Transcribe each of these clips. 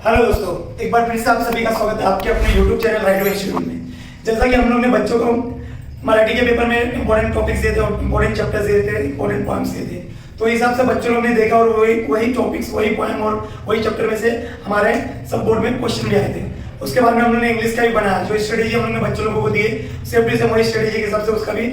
Hello दोस्तों, एक बार फिर से आप सभी का स्वागत है आपके अपने YouTube चैनल राइट इंस्टीट्यूट में। जैसा कि हम लोग ने बच्चों को मराठी के पेपर में इंपॉर्टेंट टॉपिक्स दिए थे और इंपॉर्टेंट चैप्टर्स दिए थे, इंपॉर्टेंट पॉइंट्स दिए थे, तो इस हिसाब से बच्चों लोग ने देखा और वही टॉपिक्स, वही पोएम और वही चैप्टर में से हमारे सब बोर्ड में क्वेश्चन भी आए थे। उसके बाद में हम लोगों ने इंग्लिश का भी बनाया, जो स्ट्रेटेजी हम लोग ने बच्चों लोगों को दिए सेफ्टी से, वही स्ट्रेटेजी के हिसाब से उसका भी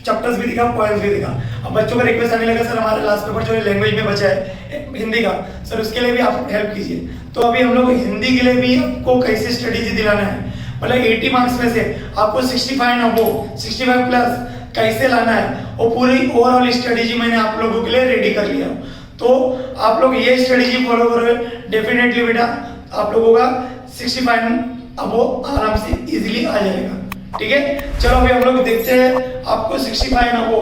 चैप्टर्स भी दिखा, पॉइंट्स भी दिखा। अब बच्चों का रिक्वेस्ट आने लगा, सर हमारा लास्ट पेपर जो है लैंग्वेज में बचा है हिंदी का, सर उसके लिए भी आप हेल्प कीजिए। तो अभी हम लोग हिंदी के लिए भी आपको कैसी स्ट्रेटेजी दिलाना है, मतलब 80 मार्क्स में से आपको 65 ना वो 65 प्लस कैसे लाना है, वो पूरी ओवरऑल स्ट्रेटेजी मैंने आप लोगों के लिए रेडी कर लिया। तो आप लोग ये स्ट्रेटेजी फॉलो करोगे, डेफिनेटली बेटा आप लोगों का 65 अब वो आराम से इजीली आ जाएगा। ठीक है, चलो अभी हम लोग देखते हैं आपको 65 ना वो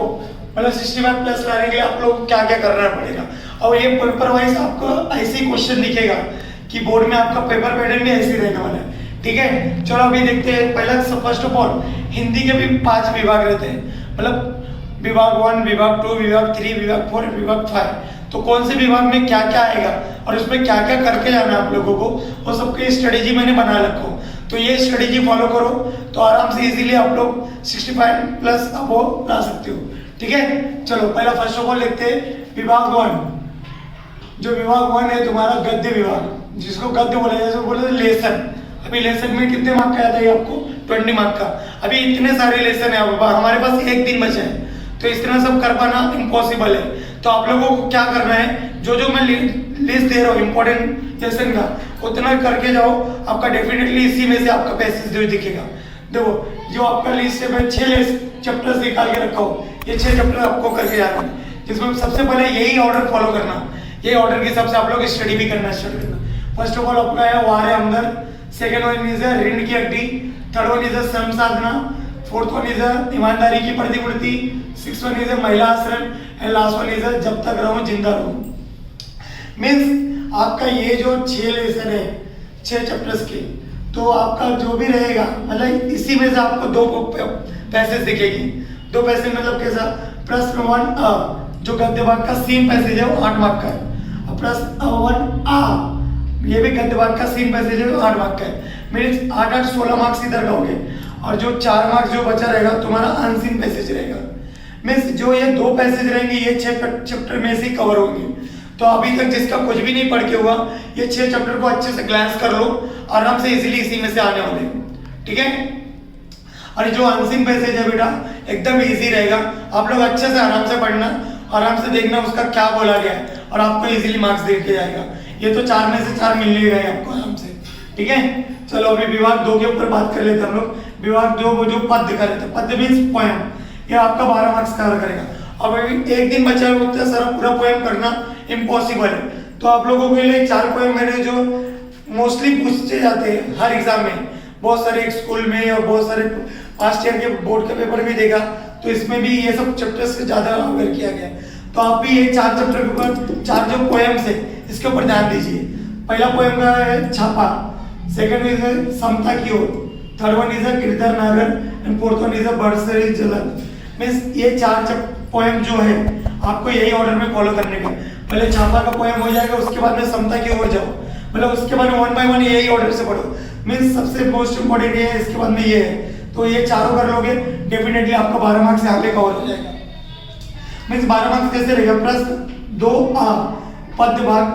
मतलब 65 प्लस लाने के लिए आप लोग क्या क्या करना पड़ेगा। और ये पेपर वाइज आपको ऐसे ही क्वेश्चन दिखेगा कि बोर्ड में आपका पेपर पैटर्न भी ऐसे ही रहने वाला है। ठीक है, चलो अभी देखते हैं। पहला फर्स्ट ऑफ ऑल हिंदी के भी 5 विभाग रहते हैं, मतलब विभाग 1, विभाग 2, विभाग 3, विभाग 4, विभाग 5। तो कौन से विभाग में क्या क्या आएगा और उसमें क्या क्या करके जाना है आप लोगों को, वो सबकी स्ट्रेटेजी मैंने बना रखो। तो ये स्ट्रेटेजी फॉलो करो तो आराम से इजीली आप लोग 65 प्लस अब वो ला सकते हो। ठीक है, चलो पहला फर्स्ट ऑफ ऑल देखते हैं विभाग 1। जो विभाग 1 है तुम्हारा गद्य विभाग, जिसको गद्य बोला जाए, बोले लेसन। अभी लेसन में कितने मार्क का आता है आपको? 20 मार्क का। अभी इतने सारे लेसन है, हमारे पास एक दिन बचा है, तो इस तरह सब कर पाना इम्पॉसिबल है। तो आप लोगों को क्या करना है, जो जो मैं लिस्ट दे रहा हूँ इंपॉर्टेंट लेसन का, उतना करके जाओ, आपका डेफिनेटली इसी में से आपका पैसेज जो दिखेगा। देखो जो आपका लिस्ट है, मैं 6 चैप्टर्स निकाल के रखा हूँ, ये 6 चैप्टर आपको करके जाना है, जिसमें सबसे पहले यही ऑर्डर फॉलो करना, ये ऑर्डर के हिसाब से आप लोग स्टडी भी करना स्टार्ट करना। फर्स्ट ऑफ ऑल आपका है वार है अंदर, सेकेंड वन इज ऋण की हड्डी, थर्ड वन इज श्रम साधना, फोर्थ वन इज ईमानदारी की प्रतिपूर्ति, सिक्स वन इज महिला आश्रम एंड लास्ट वन इज जब तक रहूं जिंदा रहूं। मीन्स आपका ये जो 6 लेसन है 6 चैप्टर्स के, तो आपका जो भी रहेगा मतलब इसी में से आपको 2 पैसेज दिखेगी। 2 पैसेज मतलब कैसा, प्रश्न 1 जो गद्य भाग का सीन पैसेज है वो 8 मार्क का है, और प्रश्न 1 ये भी गद्य भाग का सीन पैसेज है वो 8 मार्क का है। मीन्स 8 16 मार्क्स इधर का हो गए, और जो 4 मार्क्स जो बचा रहेगा तुम्हारा अनसीन पैसेज रहेगा। मीन्स जो ये 2 पैसेज रहेंगे ये 6 चैप्टर में से कवर होंगे। तो अभी तक जिसका कुछ भी नहीं पढ़ के हुआ, ये 6 चैप्टर को अच्छे से ग्लैंस कर लो, आराम से इजीली इसी में से आने वाले। ठीक है, और जो अनसीन पैसेज है बेटा एकदम इजी रहेगा, आप लोग अच्छे से आराम से पढ़ना, आराम से देखना उसका क्या बोला गया है, और आपको इजीली मार्क्स दे के जाएगा। ये तो 4 में से 4 मिलने गए आपको आराम से। ठीक है, चलो अभी विभाग 2 के ऊपर बात कर लेते हैं हम लोग। विभाग 2 वो जो पद्य कर रहे थे, पद्य मीन्स पोएम, ये आपका 12 मार्क्स कवर करेगा। अब अभी एक दिन बचा हुआ है, सर पूरा पोएम करना इम्पॉसिबल है, तो आप लोगों के लिए 4 पोएम मैंने जो मोस्टली पूछे जाते हैं हर एग्जाम में, बहुत सारे स्कूल में और बहुत सारे फास्ट ईयर के बोर्ड के पेपर भी देखा, तो इसमें भी ये सब चैप्टर्स से ज्यादा अवेयर किया गया। तो आप भी ये 4 चैप्टर के ऊपर 4 जो पोएम्स है इसके ऊपर ध्यान दीजिए। पहला पोएम का है छापा, सेकंड इज समता की ओर, थर्ड वन इज गिरधर नागर एंड फोर्थ वन इज बरसरी जलन। मींस ये 4 पोएम जो है आपको यही ऑर्डर में फॉलो करने का। पहले छापा का पोएम हो जाएगा, उसके बाद में समता की ओर जाओ, मतलब उसके बाद में 1 बाय 1 यही ऑर्डर से पढ़ो। मींस सबसे मोस्ट इंपॉर्टेंट ये है, इसके बाद में ये है, तो ये चारों कर लोगे डेफिनेटली आपका 12 मार्क्स से आगे कवर हो जाएगा। मींस 12 मार्क्स कैसे रहेगा, प्रश्न 2 पद्य भाग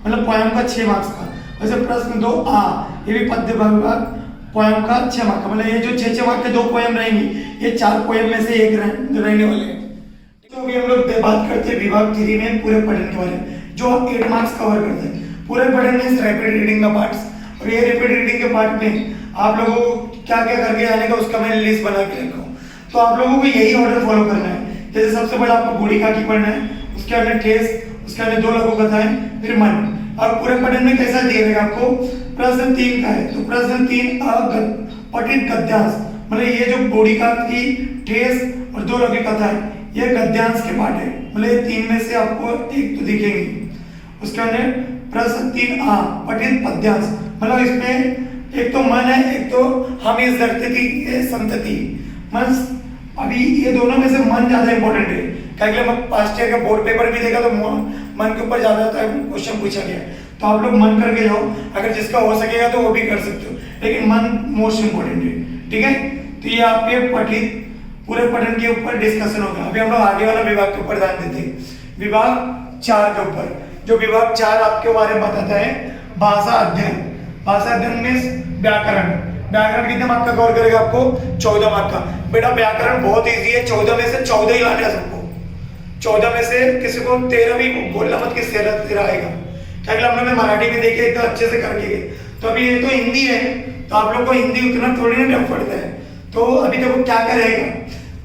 मतलब पोएम का 6 मार्क्स का, वैसे प्रश्न 2 ये भी पद्य भाग पोएम का 6 मार्क का, मतलब ये जो 6 मार्क के 2 पोएम रहेंगी, ये 4 पोएम में से एक रहने वाले हैं। तो अभी हम लोग बात करते हैं विभाग 3 में पूरे पठन के बारे में, जो 8 मार्क्स कवर करते हैं। पूरे पठन में रैपिड रीडिंग का पार्ट्स, और ये रैपिड रीडिंग के पार्ट में आप लोगों को क्या क्या करके जाने का उसका मैंने लिस्ट बना के रखा हूँ। तो आप लोगों को यही ऑर्डर फॉलो करना है। जैसे सबसे पहले आपको बूढ़ी काकी पढ़ना है, उसके अंदर ठेस, उसके अंदर 2 लघु कथाएं, फिर मन। और पूरे पठन में कैसा दिया गया आपको, प्रश्न 3 का है, तो प्रश्न 3 पठित गद्यांश, मतलब ये जो बूढ़ी काकी, ठेस और 2 लघु कथाएं, ये गद्यांश के पार्ट है, मतलब ये 3 में से आपको एक तो दिखेंगे। उसके अंदर प्रश्न 3 पठित पद्यांश, मतलब इसमें एक तो मन है, एक तो हम इस धरती की संतति। मन अभी ये दोनों में से मन ज्यादा इंपॉर्टेंट है, क्या पास्ट ईयर का बोर्ड पेपर भी देखा तो मन के ऊपर ज़्यादा क्वेश्चन पूछा गया है, तो आप लोग मन करके जाओ, अगर जिसका हो सकेगा तो वो भी कर सकते हो, लेकिन मन मोस्ट इम्पोर्टेंट है। ठीक है, तो ये आपके पठित पूरे पठन के ऊपर डिस्कशन होगा। अभी हम लोग आगे वाला विभाग के ऊपर ध्यान देते हैं, विभाग 4 के ऊपर। जो विभाग 4 आपके बारे में बताता है भाषा अध्ययन। भाषा अध्ययन में व्याकरण। व्याकरण कितने मार्क का कवर करेगा? आपको 14 मार्क का। बेटा व्याकरण बहुत इजी है, 14 में से 14 ही लाने हैं सबको। 14 में से किसी को 13 भी बोलना मत कि 13 आएगा। क्या हम लोग मराठी में देखे तो अच्छे से करके गए, तो अभी ये तो हिंदी है, तो आप लोग को हिंदी उतना थोड़ी ना टफ पड़ता है। तो अभी देखो क्या करेगा,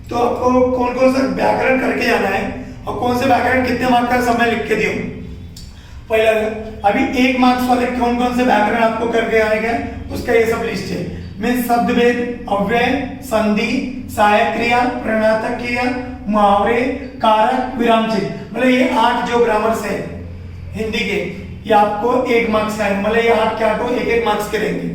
तो आपको कौन कौन सा व्याकरण करके जाना है और कौन से व्याकरण कितने मार्क का समय लिख के दियो। पहला अभी 1 मार्क्स वाले कौन कौन से व्याकरण आपको करके आएगा उसका ये सब लिस्ट है। मीन शब्द भेद, अव्यय, संधि, सहायक क्रिया, प्रणार्थक क्रिया, मुहावरे, कारक, विराम चिन्ह, मतलब ये 8 जो ग्रामर्स है हिंदी के, ये आपको 1 मार्क्स का है, मतलब ये 8 के 8 1-1 मार्क्स के रहेंगे।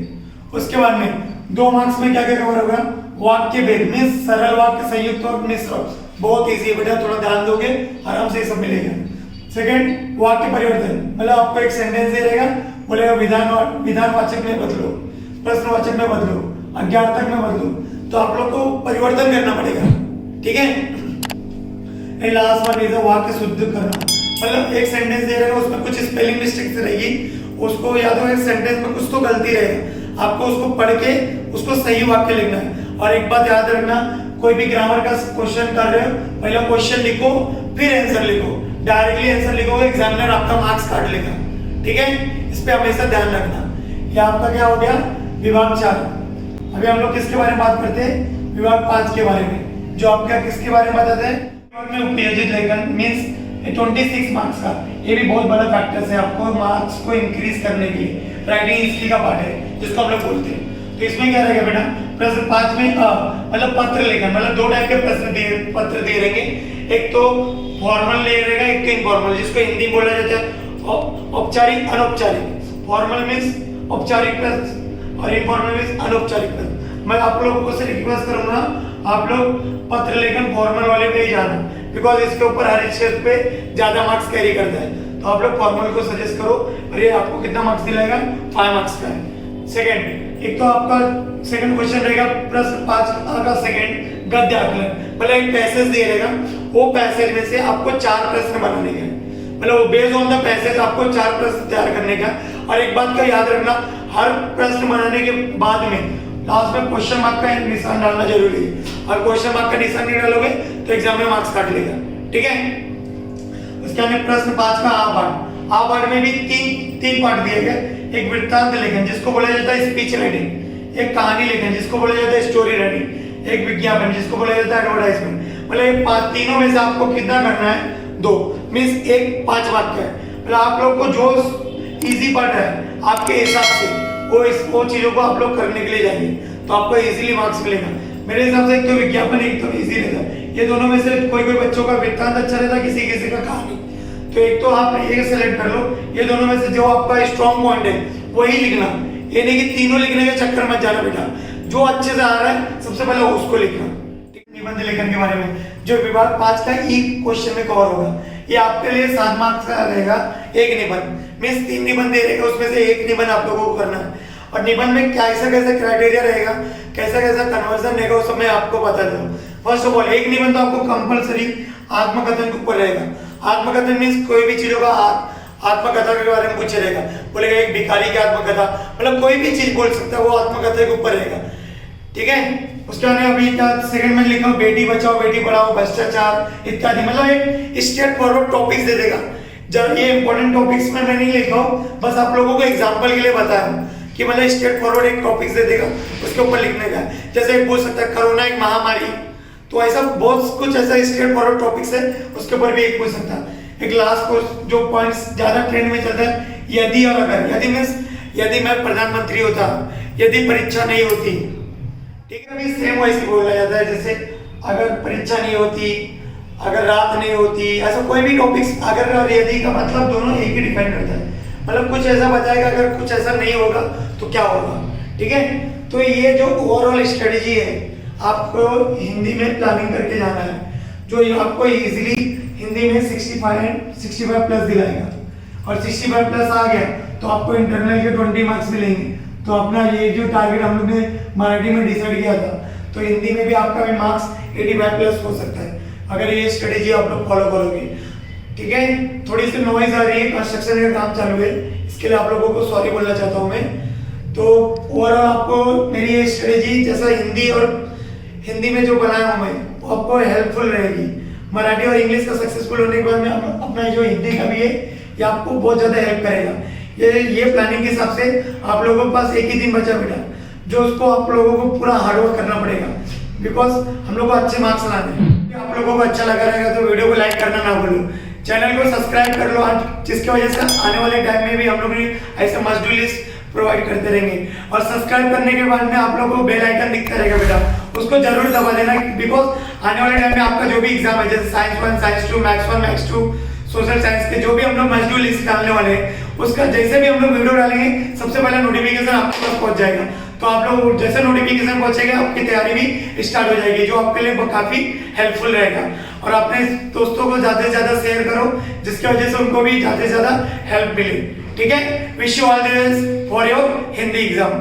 उसके बाद में 2 मार्क्स में क्या क्या कवर होगा? वाक्य भेद में सरल वाक्य, संयुक्त और मिश्र, बहुत इजी है बेटा, थोड़ा ध्यान दोगे आराम से ये सब मिलेगा। सेकंड वाक्य परिवर्तन, मतलब आपको एक सेंटेंस दे रहेगा, बोलेगा विधानवाचक में बदलो, प्रश्नवाचक में बदलो, अज्ञार्थक में बदलो, तो आप लोग को परिवर्तन करना पड़ेगा। ठीक है, लास्ट वन इज वाक्य शुद्ध करना, मतलब एक सेंटेंस दे रहेगा उसमें कुछ स्पेलिंग मिस्टेक्स रहेगी, उसको या तो एक सेंटेंस में कुछ तो गलती रहेगा, आपको उसको पढ़ के उसको सही वाक्य लिखना है। और एक बात याद रखना, कोई भी ग्रामर का क्वेश्चन कर रहे हो, पहले क्वेश्चन लिखो फिर आंसर लिखो। डायरेक्टली आंसर लिखोगे एग्जामिनर आपका मार्क्स काट लेगा। ठीक है, इस पे हमेशा ध्यान रखना। ये आपका क्या हो गया? विभाग 4। अभी हम लोग किसके बारे में बात करते हैं? विभाग 5 के बारे में, जो आपका किसके बारे में बताते हैं? विभाग में उपयोजित लेखन मीन्स 26 मार्क्स का, ये भी बहुत बड़ा फैक्टर है आपको मार्क्स को इंक्रीज करने के लिए। राइटिंग स्किल का पार्ट है जिसको हम लोग बोलते हैं। तो इसमें क्या रहेगा बेटा? प्रश्न 5 में मतलब पत्र लेखन, मतलब 2 टाइप के पत्र दे रहेंगे, एक तो फॉर्मल ले रहेगा, एक तो इनफॉर्मल, जिसको हिंदी बोला जाता है औपचारिक अनौपचारिक। फॉर्मल मीन्स औपचारिक प्रश्न और इनफॉर्मल मीन्स अनौपचारिक प्रश्न। मैं आप लोगों को से रिक्वेस्ट करूंगा, आप लोग पत्र लेखन फॉर्मल वाले पे ही जाना, बिकॉज इसके ऊपर हर एक क्षेत्र पे ज्यादा मार्क्स कैरी करता है। तो आप लोग फॉर्मल को सजेस्ट करो, और ये आपको कितना मार्क्स दिलाएगा? 5 मार्क्स का है। सेकंड, एक तो आपका सेकंड क्वेश्चन रहेगा प्रश्न 5 का सेकंड गद्य आकलन, मतलब एक पैसेज दे रहेगा, वो पैसेज में से आपको 4 प्रश्न बनाने का, मतलब बेस्ड ऑन द पैसेज आपको 4 प्रश्न तैयार करने का। और एक बात का याद रखना, हर प्रश्न बनाने के बाद में लास्ट में क्वेश्चन मार्क का निशान डालना जरूरी है, और क्वेश्चन मार्क का निशान नहीं डालोगे तो एग्जाम में मार्क्स काट लेगा। ठीक है, उसके बाद प्रश्न 5 का आ पार्ट। आ पार्ट में भी तीन पार्ट दिए गए, एक वृत्तांत लेखन जिसको बोला जाता है स्पीच राइटिंग, एक कहानी लेखन जिसको बोला जाता है स्टोरी राइटिंग, एक विज्ञापन जिसको बोला जाता है एडवर्टाइजमेंट। मतलब ये तीनों में से आपको कितना करना है? 2 मीन्स एक 5 मार्क का है। मतलब आप लोग को जो इजी पार्ट है आपके हिसाब से वो चीजों को आप लोग करने के लिए जाएंगे तो आपको इजीली मार्क्स मिलेगा। मेरे हिसाब से एक तो विज्ञापन एक तो इजी रहता है, ये दोनों में से कोई बच्चों का वृत्तांत अच्छा रहता है, किसी किसी का कहानी, तो एक तो आप ये सेलेक्ट कर लो। ये दोनों में से जो आपका स्ट्रॉन्ग पॉइंट है वही लिखना, ये नहीं कि तीनों लिखने के चक्कर मत जाना बेटा, जो अच्छे से आ रहा है सबसे पहले उसको लिखना। निबंध लेखन के बारे में जो विभाग 5 का ई क्वेश्चन में कवर होगा, ये आपके लिए 7 मार्क्स का रहेगा। एक निबंध मीन्स 3 निबंध दे रहेगा, उसमें से एक निबंध आप लोगों को करना है। और निबंध में कैसा क्राइटेरिया रहेगा, कैसा कन्वर्जन रहेगा, उस सब मैं आपको बता दूं। फर्स्ट ऑफ ऑल एक निबंध तो आपको कंपलसरी आत्मकथन के ऊपर रहेगा। आत्मकथन मीन्स कोई भी चीजों का आत्मकथा के बारे में पूछे रहेगा, बोलेगा एक भिखारी की आत्मकथा, मतलब कोई भी चीज बोल सकता है, वो आत्मकथा के ऊपर रहेगा। ठीक है, उसके बाद अभी सेकंड में लिखा बेटी बचाओ बेटी पढ़ाओ, भ्रष्टाचार इत्यादि, मतलब एक स्ट्रेट फॉरवर्ड टॉपिक्स दे देगा। जब ये इंपॉर्टेंट टॉपिक्स में मैं नहीं लिखा हूँ, बस आप लोगों को एग्जाम्पल के लिए बताया हूँ कि मतलब स्ट्रेट फॉरवर्ड एक टॉपिक्स दे देगा, उसके ऊपर लिखने का। जैसे बोल सकता है कोरोना एक महामारी, तो ऐसा बहुत कुछ ऐसा स्ट्रेट फॉरवर्ड टॉपिक्स है, उसके ऊपर भी एक पूछ सकता है। एक लास्ट को जो पॉइंट्स ज्यादा ट्रेंड में चलता है, यदि और अगर। यदि मीन्स यदि मैं प्रधानमंत्री होता, यदि परीक्षा नहीं होती। ठीक है, अभी सेम वैसे बोला जाता है, जैसे अगर परीक्षा नहीं होती, अगर रात नहीं होती, ऐसा कोई भी टॉपिक्स अगर और यदि का मतलब दोनों एक ही डिपेंड करता है, मतलब कुछ ऐसा बताएगा, अगर कुछ ऐसा नहीं होगा तो क्या होगा। ठीक है, तो ये जो ओवरऑल स्ट्रेटेजी है आपको हिंदी में प्लानिंग करके जाना है, जो आपको इजीली हिंदी में 65 एंड 65 प्लस दिलाएगा, और 65 प्लस आ गया तो आपको इंटरनल के 20 मार्क्स मिलेंगे। तो अपना ये जो टारगेट हम लोग ने मराठी में डिसाइड किया था, तो हिंदी में भी आपका भी मार्क्स 85 प्लस हो सकता है अगर ये स्ट्रेटेजी आप लोग फॉलो करोगे। ठीक है, थोड़ी सी नॉइज आ रही है, कंस्ट्रक्शन का काम चालू है, इसके लिए आप लोगों को सॉरी बोलना चाहता हूँ मैं। तो ओवरऑल आपको मेरी ये स्ट्रेटेजी जैसा हिंदी में जो बनाया हूँ मैं, वो आपको हेल्पफुल रहेगी। मराठी और इंग्लिश का सक्सेसफुल होने के बाद में अपना जो हिंदी का भी है, ये आपको बहुत ज़्यादा हेल्प करेगा। ये प्लानिंग के हिसाब से आप लोगों के पास एक ही दिन बचा बेटा, जो उसको आप लोगों को पूरा हार्डवर्क करना पड़ेगा, बिकॉज हम लोग को अच्छे मार्क्स लाने हैं। आप लोगों को अच्छा लगा रहेगा तो वीडियो को लाइक करना ना भूलो, चैनल को सब्सक्राइब कर लो, जिसकी वजह से आने वाले टाइम में भी हम लोग ऐसे मस्ट डू लिस्ट प्रोवाइड करते रहेंगे। और सब्सक्राइब करने के बाद में आप लोगों को बेल आइकन दिखता रहेगा बेटा, उसको जरूर दबा देना, बिकॉज आने वाले टाइम में आपका जो भी एग्जाम है, जैसे science 1, science 2, maths 1, maths 2, social science के जो भी हम लोग मस्ट डू लिस्ट डालने वाले हैं, उसका जैसे भी हम लोग वीडियो डालेंगे सबसे पहले नोटिफिकेशन आपके पास पहुंच जाएगा। तो आप लोग जैसे नोटिफिकेशन पहुंचेगा आपकी तैयारी भी स्टार्ट हो जाएगी, जो आपके लिए काफी हेल्पफुल रहेगा। और अपने दोस्तों को ज्यादा से ज्यादा शेयर करो, जिसकी वजह से उनको भी ज्यादा से ज्यादा हेल्प मिले। ठीक है, wish you all the best for your Hindi exam.